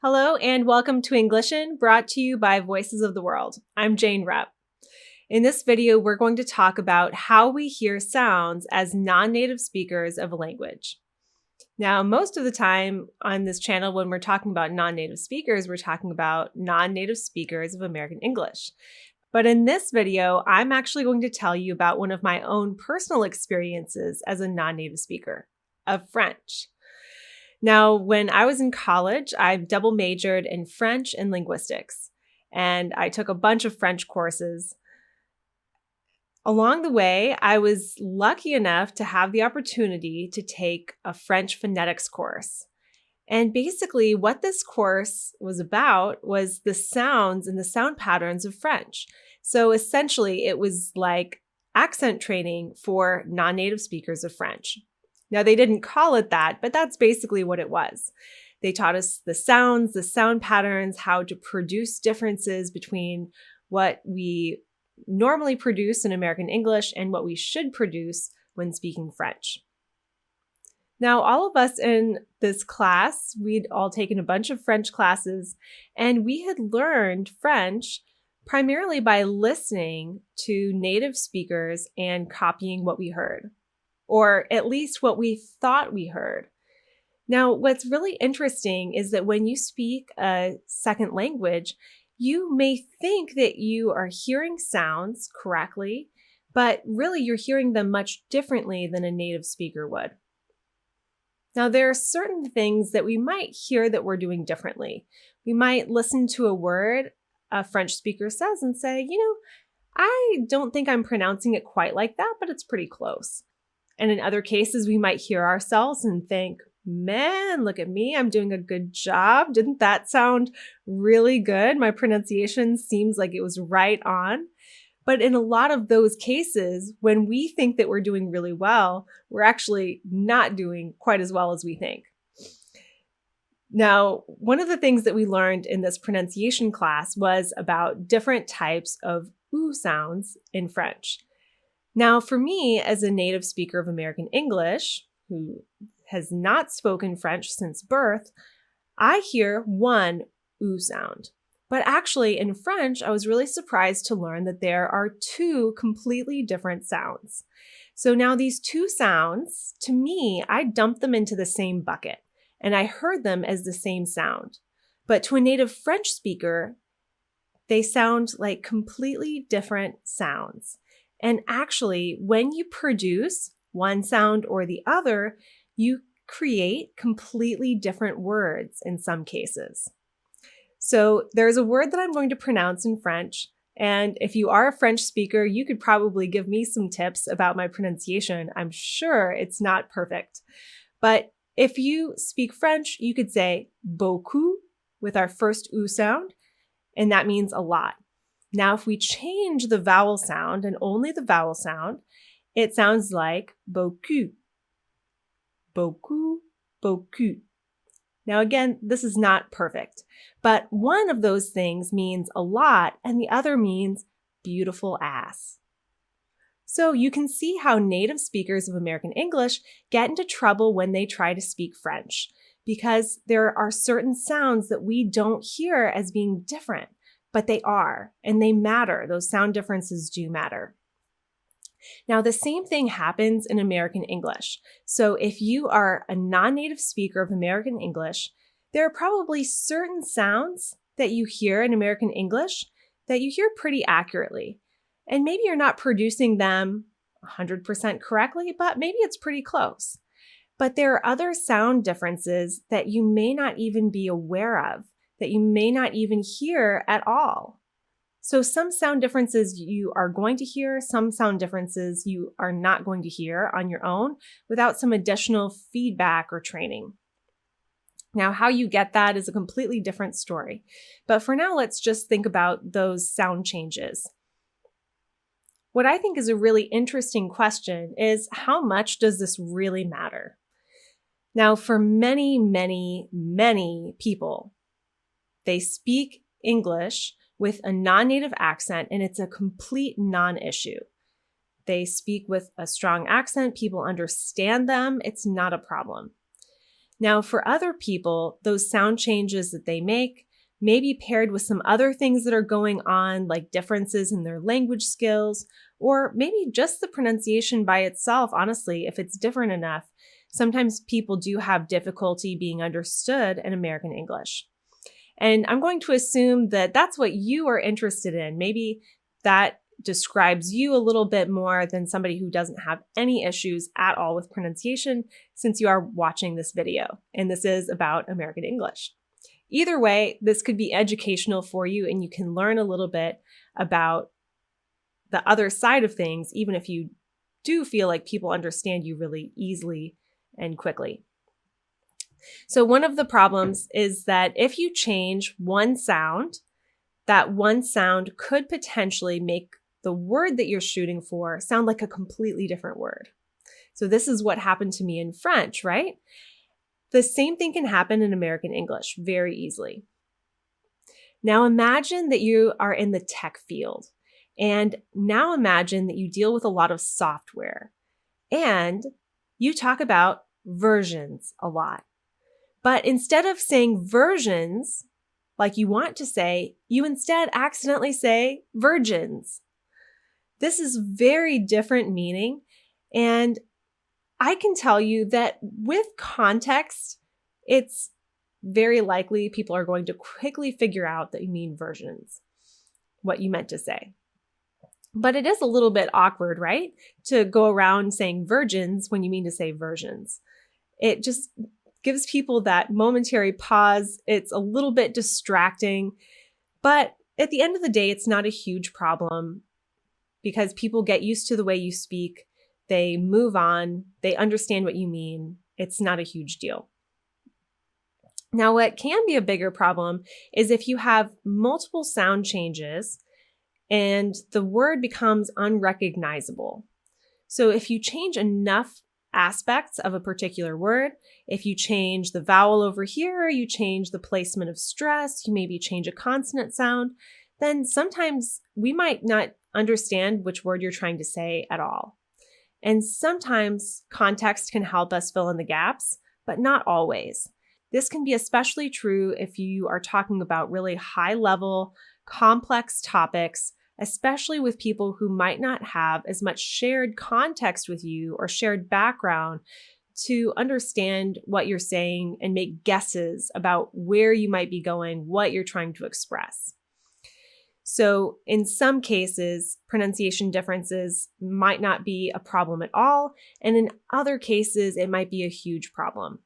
Hello and welcome to Englishin, brought to you by Voices of the World. I'm janerupp. In this video, we're going to talk about how we hear sounds as non-native speakers of a language. Now, most of the time on this channel, when we're talking about non-native speakers, we're talking about non-native speakers of American English. But in this video, I'm actually going to tell you about one of my own personal experiences as a non-native speaker of French. Now, when I was in college, I double majored in French and linguistics, and I took a bunch of French courses. Along the way, I was lucky enough to have the opportunity to take a French phonetics course. And basically, what this course was about was the sounds and the sound patterns of French. So essentially, it was like accent training for non-native speakers of French. Now, they didn't call it that, but that's basically what it was. They taught us the sounds, the sound patterns, how to produce differences between what we normally produce in American English and what we should produce when speaking French. Now, all of us in this class, we'd all taken a bunch of French classes, and we had learned French primarily by listening to native speakers and copying what we heard, or at least what we thought we heard. Now, what's really interesting is that when you speak a second language, you may think that you are hearing sounds correctly, but really you're hearing them much differently than a native speaker would. Now, there are certain things that we might hear that we're doing differently. We might listen to a word a French speaker says and say, I don't think I'm pronouncing it quite like that, but it's pretty close. And in other cases, we might hear ourselves and think, man, look at me, I'm doing a good job. Didn't that sound really good? My pronunciation seems like it was right on. But in a lot of those cases, when we think that we're doing really well, we're actually not doing quite as well as we think. Now, one of the things that we learned in this pronunciation class was about different types of oo sounds in French. Now, for me, as a native speaker of American English, who has not spoken French since birth, I hear one oo sound. But actually, in French, I was really surprised to learn that there are two completely different sounds. So now these two sounds, to me, I dumped them into the same bucket, and I heard them as the same sound. But to a native French speaker, they sound like completely different sounds. And actually, when you produce one sound or the other, you create completely different words in some cases. So there's a word that I'm going to pronounce in French, and if you are a French speaker, you could probably give me some tips about my pronunciation. I'm sure it's not perfect. But if you speak French, you could say beaucoup with our first oo sound, and that means a lot. Now, if we change the vowel sound and only the vowel sound, it sounds like beaucoup, beaucoup, beaucoup. Now, again, this is not perfect, but one of those things means a lot and the other means beautiful ass. So you can see how native speakers of American English get into trouble when they try to speak French, because there are certain sounds that we don't hear as being different. But they are, and they matter. Those sound differences do matter. Now, the same thing happens in American English. So if you are a non-native speaker of American English, there are probably certain sounds that you hear in American English that you hear pretty accurately. And maybe you're not producing them 100% correctly, but maybe it's pretty close. But there are other sound differences that you may not even be aware of, that you may not even hear at all. So some sound differences you are going to hear, some sound differences you are not going to hear on your own without some additional feedback or training. Now, how you get that is a completely different story. But for now, let's just think about those sound changes. What I think is a really interesting question is, how much does this really matter? Now, for many, many, many people, they speak English with a non-native accent, and it's a complete non-issue. They speak with a strong accent, people understand them, it's not a problem. Now, for other people, those sound changes that they make may be paired with some other things that are going on, like differences in their language skills, or maybe just the pronunciation by itself, honestly, if it's different enough. Sometimes people do have difficulty being understood in American English. And I'm going to assume that that's what you are interested in. Maybe that describes you a little bit more than somebody who doesn't have any issues at all with pronunciation, since you are watching this video, and this is about American English. Either way, this could be educational for you, and you can learn a little bit about the other side of things, even if you do feel like people understand you really easily and quickly. So one of the problems is that if you change one sound, that one sound could potentially make the word that you're shooting for sound like a completely different word. So this is what happened to me in French, right? The same thing can happen in American English very easily. Now imagine that you are in the tech field, and now imagine that you deal with a lot of software, and you talk about versions a lot. But instead of saying versions, like you want to say, you instead accidentally say virgins. This is very different meaning, and I can tell you that with context, it's very likely people are going to quickly figure out that you mean versions, what you meant to say. But it is a little bit awkward, right? To go around saying virgins when you mean to say versions. It just gives people that momentary pause. It's a little bit distracting, but at the end of the day, it's not a huge problem because people get used to the way you speak. They move on. They understand what you mean. It's not a huge deal. Now, what can be a bigger problem is if you have multiple sound changes and the word becomes unrecognizable. So if you change enough aspects of a particular word, if you change the vowel over here, you change the placement of stress, you maybe change a consonant sound, then sometimes we might not understand which word you're trying to say at all. And sometimes context can help us fill in the gaps, but not always. This can be especially true if you are talking about really high-level, complex topics, especially with people who might not have as much shared context with you or shared background to understand what you're saying and make guesses about where you might be going, what you're trying to express. So in some cases, pronunciation differences might not be a problem at all, and in other cases, it might be a huge problem.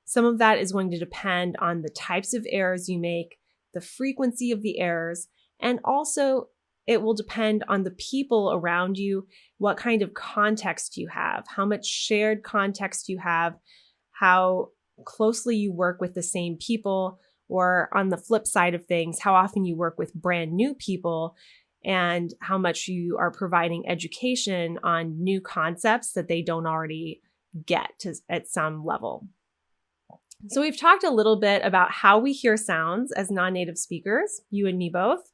Some of that is going to depend on the types of errors you make, the frequency of the errors, and also it will depend on the people around you, what kind of context you have, how much shared context you have, how closely you work with the same people, or on the flip side of things, how often you work with brand new people and how much you are providing education on new concepts that they don't already get at some level. So we've talked a little bit about how we hear sounds as non-native speakers, you and me both.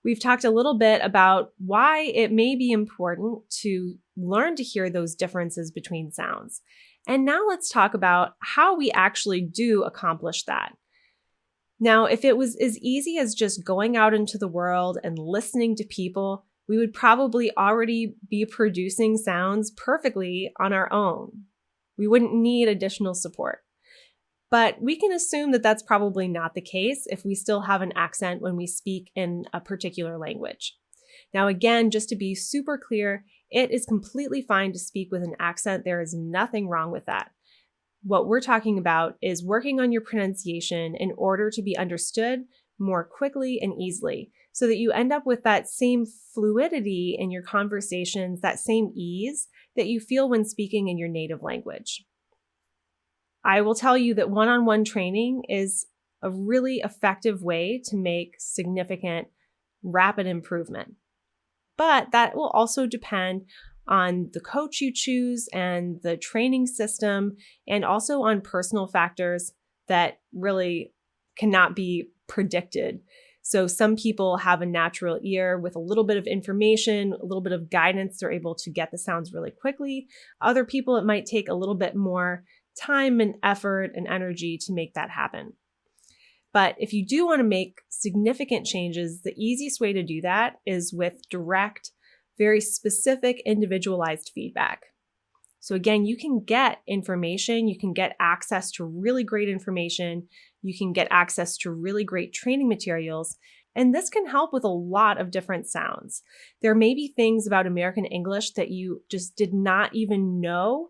We've talked a little bit about why it may be important to learn to hear those differences between sounds. And now let's talk about how we actually do accomplish that. Now, if it was as easy as just going out into the world and listening to people, we would probably already be producing sounds perfectly on our own. We wouldn't need additional support. But we can assume that that's probably not the case if we still have an accent when we speak in a particular language. Now, again, just to be super clear, it is completely fine to speak with an accent. There is nothing wrong with that. What we're talking about is working on your pronunciation in order to be understood more quickly and easily so that you end up with that same fluidity in your conversations, that same ease that you feel when speaking in your native language. I will tell you that one-on-one training is a really effective way to make significant, rapid improvement. But that will also depend on the coach you choose and the training system, and also on personal factors that really cannot be predicted. So some people have a natural ear with a little bit of information, a little bit of guidance. They're able to get the sounds really quickly. Other people, it might take a little bit more time and effort and energy to make that happen. But if you do want to make significant changes, the easiest way to do that is with direct, very specific, individualized feedback. So again, you can get information, you can get access to really great information, you can get access to really great training materials, and this can help with a lot of different sounds. There may be things about American English that you just did not even know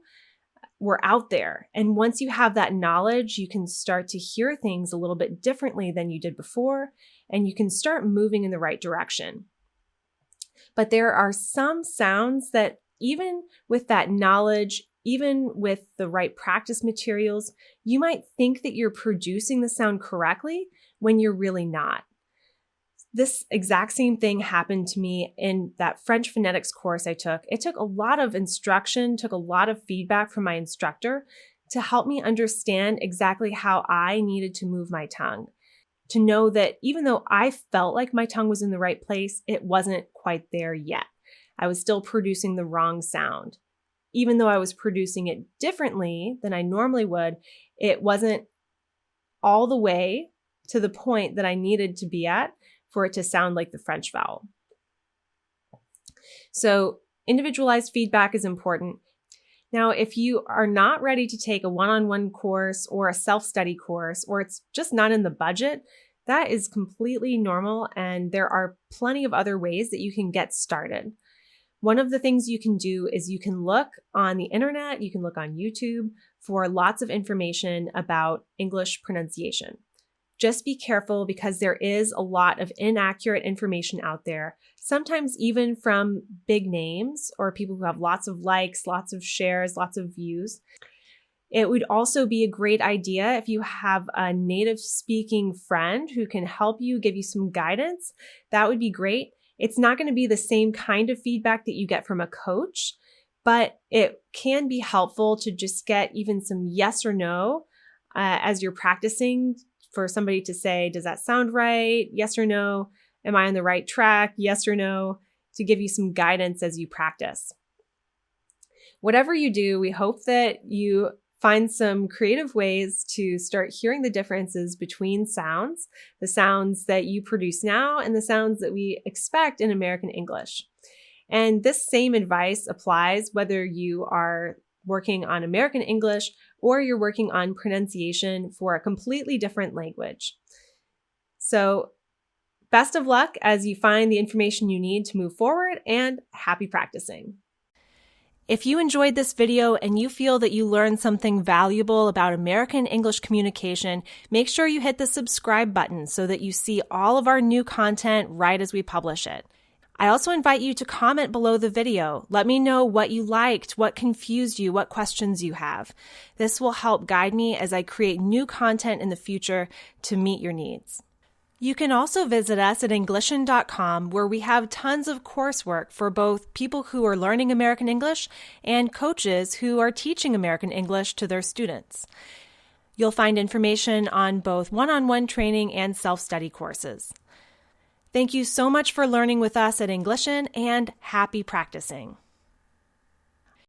were out there. And once you have that knowledge, you can start to hear things a little bit differently than you did before, and you can start moving in the right direction. But there are some sounds that even with that knowledge, even with the right practice materials, you might think that you're producing the sound correctly when you're really not. This exact same thing happened to me in that French phonetics course I took. It took a lot of instruction, took a lot of feedback from my instructor to help me understand exactly how I needed to move my tongue. To know that even though I felt like my tongue was in the right place, it wasn't quite there yet. I was still producing the wrong sound. Even though I was producing it differently than I normally would, it wasn't all the way to the point that I needed to be at for it to sound like the French vowel. So individualized feedback is important. Now, if you are not ready to take a one-on-one course or a self-study course, or it's just not in the budget, that is completely normal, and there are plenty of other ways that you can get started. One of the things you can do is you can look on the internet, you can look on YouTube for lots of information about English pronunciation. Just be careful because there is a lot of inaccurate information out there, sometimes even from big names or people who have lots of likes, lots of shares, lots of views. It would also be a great idea if you have a native speaking friend who can help you, give you some guidance. That would be great. It's not going to be the same kind of feedback that you get from a coach, but it can be helpful to just get even some yes or no as you're practicing, for somebody to say, does that sound right? Yes or no? Am I on the right track? Yes or no? To give you some guidance as you practice. Whatever you do, we hope that you find some creative ways to start hearing the differences between sounds, the sounds that you produce now and the sounds that we expect in American English. And this same advice applies whether you are working on American English or you're working on pronunciation for a completely different language. So best of luck as you find the information you need to move forward, and happy practicing. If you enjoyed this video and you feel that you learned something valuable about American English communication, make sure you hit the subscribe button so that you see all of our new content right as we publish it. I also invite you to comment below the video. Let me know what you liked, what confused you, what questions you have. This will help guide me as I create new content in the future to meet your needs. You can also visit us at Englishin.com, where we have tons of coursework for both people who are learning American English and coaches who are teaching American English to their students. You'll find information on both one-on-one training and self-study courses. Thank you so much for learning with us at Englishin, and happy practicing.